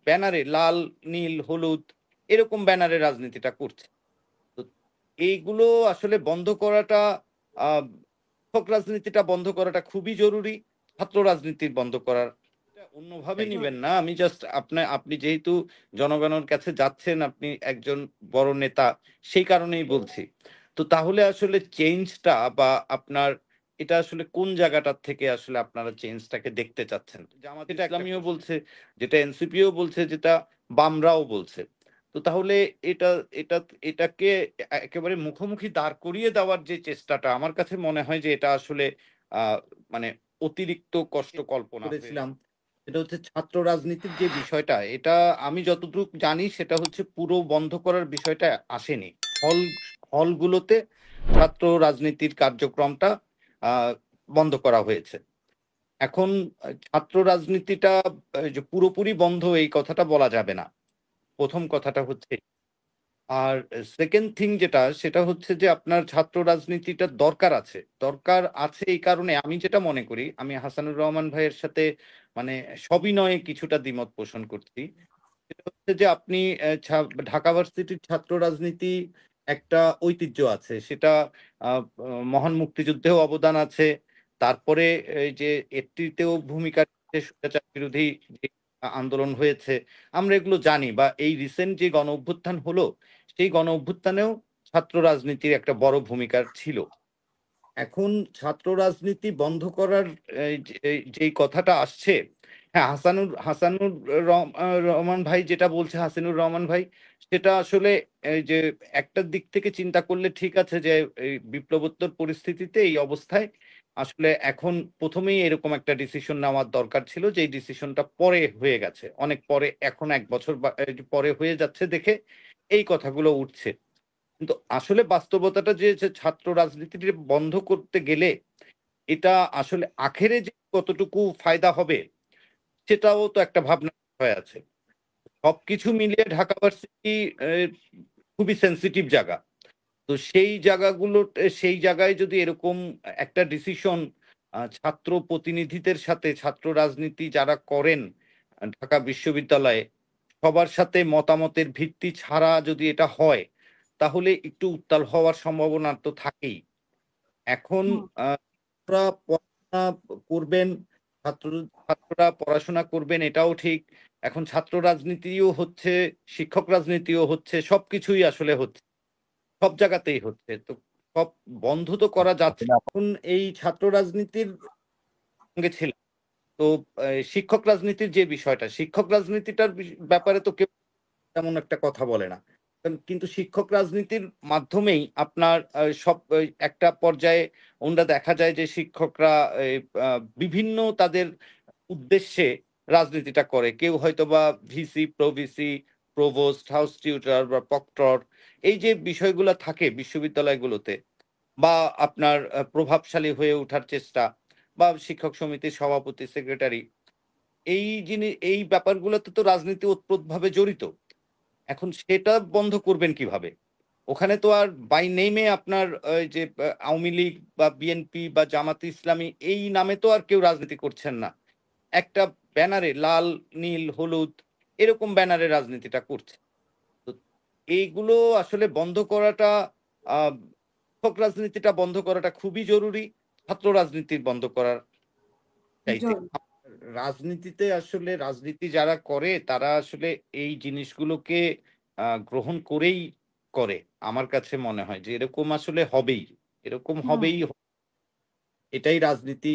ব্যানারে লাল, নীল, হলুদ এরকম ব্যানারে রাজনীতিটা করছে। তো এইগুলো আসলে বন্ধ করাটা আ শিক্ষক রাজনীতিটা বন্ধ করাটা খুবই জরুরি। ছাত্র রাজনীতি বন্ধ করার এটা অন্যভাবে হুম, নিবেন না। আমি জাস্ট আপনি যেহেতু জনগণের কাছে যাচ্ছেন, আপনি একজন বড় নেতা, সেই কারণেই বলছি। তো তাহলে আসলে চেঞ্জটা বা আপনার এটা আসলে কোন জায়গাটার থেকে আসলে আপনারা চেঞ্জটাকে দেখতে চাচ্ছেন? জামাত ইসলামীও বলছে, যেটা এনসিপিও বলছে, যেটা বামরাও বলছে। তো তাহলে এটা এটা এটাকে একেবারে মুখোমুখি দাঁড় করিয়ে দেওয়ার যে চেষ্টাটা, আমার কাছে মনে হয় যে এটা আসলে আ মানে অতিরিক্ত কষ্ট কল্পনা করেছিলাম। সেটা হচ্ছে ছাত্র রাজনীতির যে বিষয়টা, এটা আমি যতটুক জানি সেটা হচ্ছে পুরো বন্ধ করার বিষয়টা আসেনি। হল হলগুলোতে ছাত্র রাজনীতির কার্যক্রমটা আ বন্ধ করা হয়েছে। এখন ছাত্র রাজনীতিটা যে পুরোপুরি বন্ধ এই কথাটা বলা যাবে না। ১ম কথাটা হচ্ছে। আর সেকেন্ড থিং যেটা, সেটা হচ্ছে যে আপনার ছাত্র রাজনীতিটার দরকার আছে। দরকার আছে এই কারণে আমি যেটা মনে করি, আমি হাসানুর রহমান ভাইয়ের সাথে মানে সবিনয়ে কিছুটা দ্বিমত পোষণ করছি। সেটা হচ্ছে যে আপনি ঢাকা ভার্সিটির ছাত্র রাজনীতি একটা ঐতিহ্য আছে। সেটা আ আ মহান মুক্তিযুদ্ধেও অবদান আছে। তারপরে এই যে 80 তেও ভূমিকা রেখেছে, স্বৈরাচার বিরোধী যে আন্দোলন হয়েছে। আমরা এগুলো জানি, বা এই রিসেন্ট যে গণ-অভ্যুত্থান হলো, সেই গণ-অভ্যুত্থানেও ছাত্র রাজনীতির একটা বড় ভূমিকা ছিল। এখন ছাত্র রাজনীতি বন্ধ করার যেই কথাটা আসছে, হ্যাঁ, হাসানুর রহমান ভাই যেটা বলছে, হাসিনুর রহমান ভাই, সেটা আসলে এই যে একটা দিক থেকে চিন্তা করলে ঠিক আছে যে এই বিপ্লবোত্তর পরিস্থিতিতে এই অবস্থায় আসলে এখন ১ম এই এরকম একটা ডিসিশন নেওয়ার দরকার ছিল, যেই ডিসিশনটা পরে হয়ে গেছে। অনেক পরে, এখন ১ বছর বা পরে হয়ে যাচ্ছে দেখে এই কথাগুলো উঠছে। কিন্তু আসলে বাস্তবতাটা যে ছাত্র রাজনীতিটি বন্ধ করতে গেলে এটা আসলে আখেরে যে কতটুকু ফায়দা হবে সেটাও তো একটা ভাবনার বিষয় আছে। সবকিছু মিলিয়ে ঢাকা ভার্সিটি খুবই সেনসিটিভ জায়গা। তো সেই জায়গায় যদি এরকম একটা ডিসিশন ছাত্র প্রতিনিধিদের সাথে, ছাত্র রাজনীতি যারা করেন ঢাকা বিশ্ববিদ্যালয়ে, সবার সাথে মতামতের ভিত্তি ছাড়া যদি এটা হয়, তাহলে একটু উত্তাল হওয়ার সম্ভাবনা তো থাকেই। এখন হুম, আ ছাত্ররা পড়াশোনা করবেন, ছাত্র ছাত্ররা পড়াশোনা করবেন, এটাও ঠিক। এখন ছাত্র রাজনীতিও হচ্ছে, শিক্ষক রাজনীতিও হচ্ছে, সবকিছুই আসলে হচ্ছে। সব জায়গাতেই হচ্ছে। তো সব বন্ধ তো করা যাচ্ছে না। এখন এই ছাত্র রাজনীতির সঙ্গে ছিলাম। তো শিক্ষক রাজনীতির যে বিষয়টা, শিক্ষক রাজনীতিটার ব্যাপারে তো কেউ তেমন একটা কথা বলে না। কিন্তু শিক্ষক রাজনীতির মাধ্যমেই আপনার সব একটা পর্যায়ে দেখা যায় যে শিক্ষকরা এই আ বিভিন্ন তাদের উদ্দেশ্যে রাজনীতিটা করে। কেউ হয়তোবা VC, pro VC, provost, house tutor বা প্রক্টর, এই যে বিষয়গুলা থাকে বিশ্ববিদ্যালয়গুলোতে, বা আপনার প্রভাবশালী হয়ে ওঠার চেষ্টা, বা শিক্ষক সমিতির সভাপতি, সেক্রেটারি, এই ব্যাপারগুলোতে তো রাজনীতি ওতপ্রোতভাবে জড়িত। এখন সেটা বন্ধ করবেন কিভাবে? ওখানে তো আর বাই নেমে আপনার ওই যে আওয়ামী লীগ বা বিএনপি বা জামাতে ইসলামী এই নামে তো আর কেউ রাজনীতি করছেন না। একটা ব্যানারে লাল, নীল, হলুদ এরকম ব্যানারে রাজনীতিটা করছে। তো এইগুলো আসলে বন্ধ করাটা, আ শিক্ষক রাজনীতিটা বন্ধ করাটা খুবই জরুরি। ছাত্র রাজনীতি বন্ধ করার চাইতে। জোর। রাজনীতিতে আসলে রাজনীতি যারা করে তারা আসলে এই জিনিসগুলোকে গ্রহণ করেই করে। আমার কাছে মনে হয় যে এরকম আসলে হবেই। এরকম হুম, হবেই। এটাই রাজনীতি।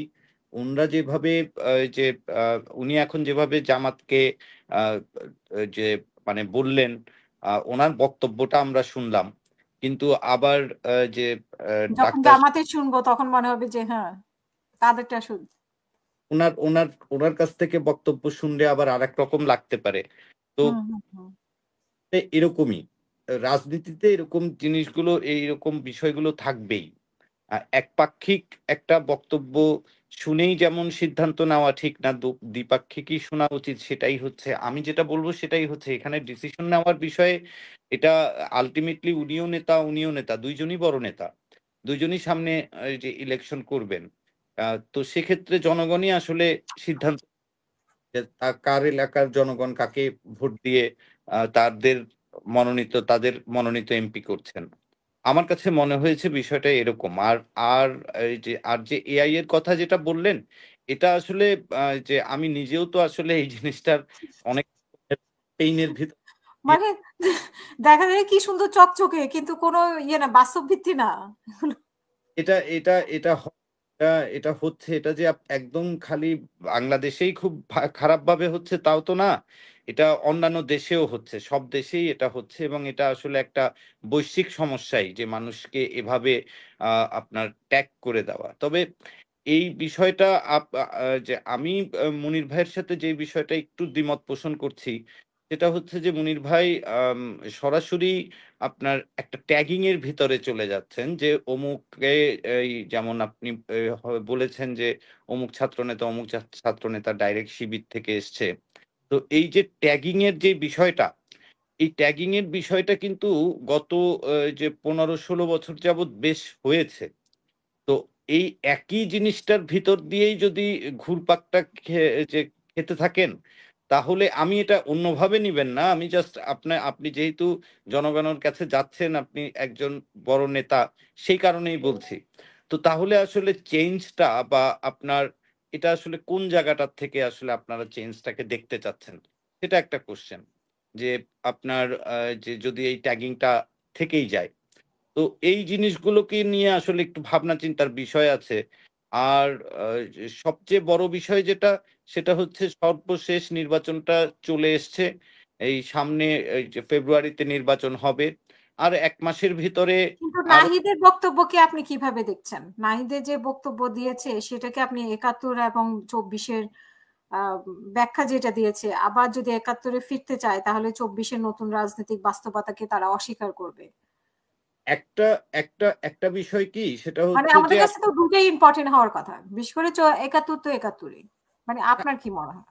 উনারা যেভাবে এই যে আ উনি এখন যেভাবে জামাতকে আ যে মানে বললেন, উনার বক্তব্যটা আমরা শুনলাম। কিন্তু আবার যে আ যখন ডাক্তার জামাতের শুনবো তখন মনে হবে যে হ্যাঁ, তাদেরটা উনার উনার উনার কাছ থেকে বক্তব্য শুনলে আবার আরেক রকম লাগতে পারে। তো হুম, হুম, হুম। এরকমই। রাজনীতিতে এরকম জিনিসগুলো, এইরকম বিষয়গুলো থাকবেই। একপাক্ষিক একটা বক্তব্য শুনেই যেমন সিদ্ধান্ত নেওয়া ঠিক না, দ্বিপাক্ষিকই শোনা উচিত, সেটাই হচ্ছে। আমি যেটা বলব সেটাই হচ্ছে। এখানে ডিসিশন নেওয়ার বিষয়ে এটা আল্টিমেটলি উনিও নেতা। ২ জনই বড় নেতা। ২ জনই সামনে এই যে ইলেকশন করবেন। তো সেক্ষেত্রে জনগণই আসলে সিদ্ধান্ত যে কার এলাকার জনগণ কাকে ভোট দিয়ে তাদের মনোনীত এমপি করছেন। আমার কাছে মনে হয়েছে বিষয়টা এরকম। আর যে এআই এর কথা যেটা বললেন, এটা আসলে যে আমি নিজেও তো আসলে এই জিনিসটার অনেক পেইন এর ভিতর দিয়ে মানে দেখা যায় কি সুন্দর চকচকে কিন্তু কোনো ইয়ে না, বাস্তব ভিত্তি না। এটা এটা এটা হ এটা এটা হচ্ছে এটা যে একদম খালি বাংলাদেশেই খুব খারাপভাবে হচ্ছে তাও তো না। এটা অন্যান্য দেশেও হচ্ছে। সব দেশেই এটা হচ্ছে এবং এটা আসলে একটা বৈশ্বিক সমস্যাই যে মানুষকে এভাবে আ আপনার ট্যাগ করে দেওয়া। তবে এই বিষয়টা যে আমি মুনির ভাইয়ের সাথে যে বিষয়টা একটু দ্বিমত পোষণ করছি, সেটা হচ্ছে যে মুনির ভাই আম সরাসরি আপনার একটা ট্যাগিং এর ভিতরে চলে যাচ্ছেন যে অমুককে এই যেমন আপনি বলেছেন যে অমুক ছাত্রনেতা, অমুক ছাত্রনেতা ডাইরেক্ট শিবির থেকে এসছে। তো এই যে ট্যাগিং এর যে বিষয়টা, এই ট্যাগিং এর বিষয়টা কিন্তু গত যে ১৫-১৬ বছর যাবৎ বেশ হয়েছে। তো এই একই জিনিসটার ভিতর দিয়েই যদি ঘুরপাকটা যে খেতে থাকেন, তাহলে আমি এটা অন্যভাবে নিবেন না। আমি জাস্ট আপনি যেহেতু জনগণের কাছে যাচ্ছেন, আপনি একজন বড় নেতা, সেই কারণেই বলছি। তো তাহলে আসলে চেঞ্জটা বা আপনার এটা আসলে কোন জায়গাটার থেকে আসলে আপনারা চেঞ্জটাকে দেখতে চাচ্ছেন? সেটা একটা কোয়েশ্চেন। যে আপনার যে যদি এই ট্যাগিংটা থেকেই যায়। তো এই জিনিসগুলোকে নিয়ে আসলে একটু ভাবনা চিন্তার বিষয় আছে। আর আ সবচেয়ে বড় বিষয় যেটা, সেটা হচ্ছে সর্বশেষ নির্বাচনটা চলে এসছে। এই সামনে এই যে ফেব্রুয়ারিতে নির্বাচন হবে। আর ১ মাসের ভিতরে কিন্তু আরো নাহিদের বক্তব্যকে আপনি কিভাবে দেখছেন? নাহিদের যে বক্তব্য দিয়েছে সেটাকে আপনি ৭১ এবং ২৪ এর আ ব্যাখ্যা যেটা দিয়েছে, আবার যদি ৭১ এ ফিরতে চায় তাহলে ২৪ এর নতুন রাজনৈতিক বাস্তবতাকে তারা অস্বীকার করবে। একটা একটা বিষয় কি সেটা মানে হচ্ছে যে আমাদের কাছে তো দুটাই ইম্পোর্টেন্ট হওয়ার কথা। বিশেষ করে ৭১ তো ৭১ই। মানে আপনার কি মনে হয়?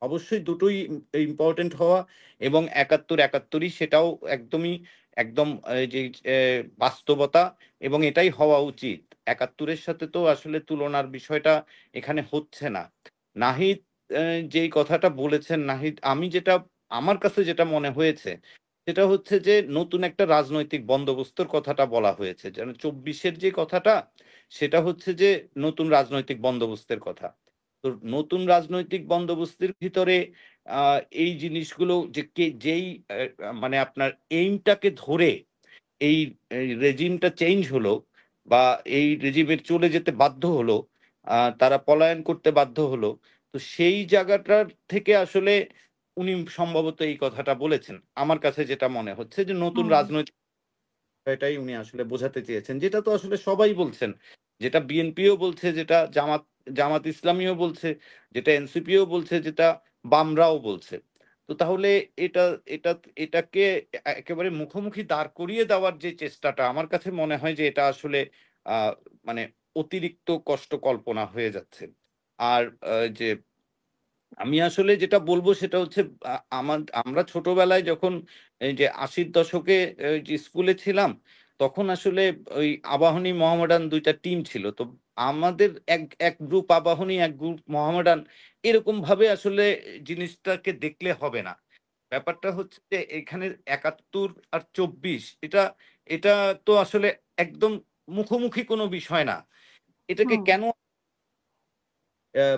অবশ্যই দুটোই ইম্পোর্টেন্ট হওয়া এবং ৭১, ৭১ই সেটাও একদম এই যে বাস্তবতা এবং এটাই হওয়া উচিত। ৭১ এর সাথে তো আসলে তুলনার বিষয়টা এখানে হচ্ছে না। নাহিদ যেই কথাটা বলেছেন নাহিদ আমার কাছে যেটা মনে হয়েছে, সেটা হচ্ছে যে নতুন একটা রাজনৈতিক বন্দোবস্তর কথাটা বলা হয়েছে। যেন ২৪ এর যে কথাটা, সেটা হচ্ছে যে নতুন রাজনৈতিক বন্দোবস্তের কথা। তো নতুন রাজনৈতিক বন্দোবস্তের ভিতরে আ এই জিনিসগুলো যে যেই মানে আপনার এইমটাকে ধরে এই রেজিমটা চেঞ্জ হলো বা এই রেজিমের চলে যেতে বাধ্য হলো, তারা পলায়ন করতে বাধ্য হলো। তো সেই জায়গাটার থেকে আসলে উনি সম্ভবত এই কথাটা বলেছেন। আমার কাছে যেটা মনে হচ্ছে যে নতুন হুম। রাজনৈতিক এটাই উনি আসলে বোঝাতে চেয়েছেন। যেটা তো আসলে সবাই বলছেন। যেটা বিএনপিও বলছে, যেটা জামাত ইসলামীও বলছে, যেটা এনসিপিও বলছে, যেটা বামরাও বলছে। তো তাহলে এটা এটা এটাকে একেবারে মুখোমুখি দাঁড় করিয়ে দেওয়ার যে চেষ্টাটা আমার কাছে মনে হয় যে এটা আসলে আ মানে অতিরিক্ত কষ্ট কল্পনা হয়ে যাচ্ছে। আর যে আমি আসলে যেটা বলব সেটা হচ্ছে আ আমরা ছোটবেলায় যখন এই যে ৮০ দশকে যে স্কুলে ছিলাম, তখন আসলে ওই আবাহনী, মোহামেডান ২ টা টিম ছিল। তো আমাদের এক গ্রুপ আবাহনী, এক গ্রুপ মোহামেডান এরকমভাবে আসলে জিনিসটাকে দেখলে হবে না। ব্যাপারটা হচ্ছে যে এখানে ৭১ আর ২৪ এটা তো আসলে একদম মুখোমুখি কোনো বিষয় না। এটাকে হুম। কেন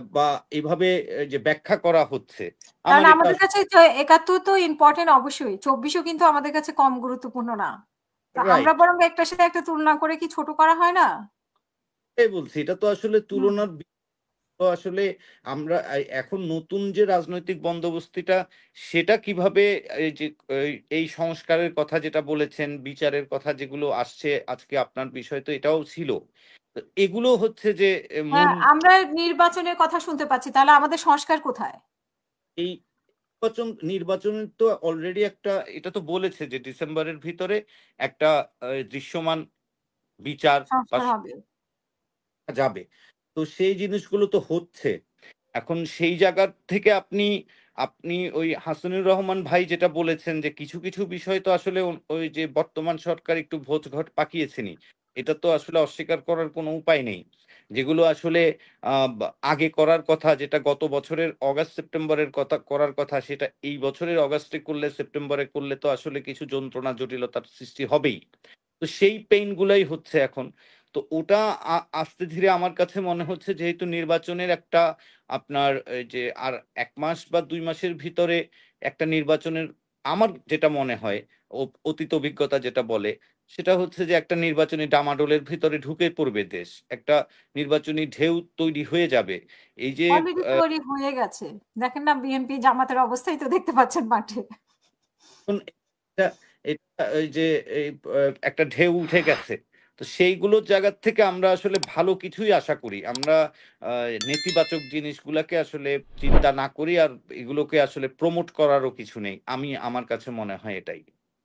বা এভাবে যে ব্যাখ্যা করা হচ্ছে, কারণ আমার এটা আমাদের কাছে ৭১ তো ইম্পোর্টেন্ট অবশ্যই। ২৪ ও কিন্তু আমাদের কাছে কম গুরুত্বপূর্ণ না। তো আমরা রাইট। বরং একটার সাথে একটা তুলনা করে কি ছোট করা হয় না? এটাই বলছি। এটা তো আসলে হুম। তুলনার তো আসলে আমরা এখন নতুন যে রাজনৈতিক বন্দোবস্তিটা সেটা কিভাবে এই যে এই সংস্কারের কথা যেটা বলেছেন, বিচারের কথা যেগুলো আসছে আজকে আপনার বিষয় তো এটাও ছিল। তো এগুলো হচ্ছে যে হ্যাঁ, মূল আমরা নির্বাচনের কথা শুনতে পাচ্ছি। তাহলে আমাদের সংস্কার কোথায়? এই নির্বাচনের তো অলরেডি এটা তো বলেছে যে ডিসেম্বরের ভিতরে একটা দৃশ্যমান বিচার বা সংস্কার হবে। যাবে। তো সেই জিনিসগুলো তো হচ্ছে। এখন সেই জায়গা থেকে আপনি ওই হাসিনুর রহমান ভাই যেটা বলেছেন যে কিছু বিষয় তো আসলে ওই যে বর্তমান সরকার একটু ভোঁজ-ঘট পাকিয়েছেনই। এটা তো আসলে অস্বীকার করার কোনো উপায় নেই। যেগুলো আসলে আগে করার কথা, যেটা গত বছরের অগাস্ট সেপ্টেম্বরের কথা করার কথা, সেটা এই বছরের অগাস্টে করলে সেপ্টেম্বরে করলে তো আসলে কিছু যন্ত্রণা জটিলতার সৃষ্টি হবেই। তো সেই পেইন গুলাই হচ্ছে এখন। তো ওটা আস্তে ধীরে আমার কাছে মনে হচ্ছে, যেহেতু নির্বাচনের একটা আপনার এই যে আর ১ মাস বা ২ মাসের ভিতরে একটা নির্বাচনের, আমার যেটা মনে হয়, অতীত অভিজ্ঞতা যেটা বলে, সেটা হচ্ছে যে একটা নির্বাচনী ডামাডোলের ভিতরে ঢুকে পড়বে দেশ। একটা নির্বাচনী ঢেউ তৈরি হয়ে যাবে। এই যে অলরেডি তৈরি হয়ে গেছে। দেখেন না বিএনপি জামাতের অবস্থাই তো দেখতে পাচ্ছেন মাঠে। এখন এটা এটা এই যে এই একটা ঢেউ উঠে গেছে। তো সেইগুলোর জায়গা থেকে আমরা আসলে ভালো কিছুই আশা করি। আমরা আ নেতিবাচক জিনিসগুলাকে আসলে চিন্তা না করি, আর এগুলোকে আসলে প্রমোট করারও কিছু নেই। আমার কাছে মনে হয় এটাই।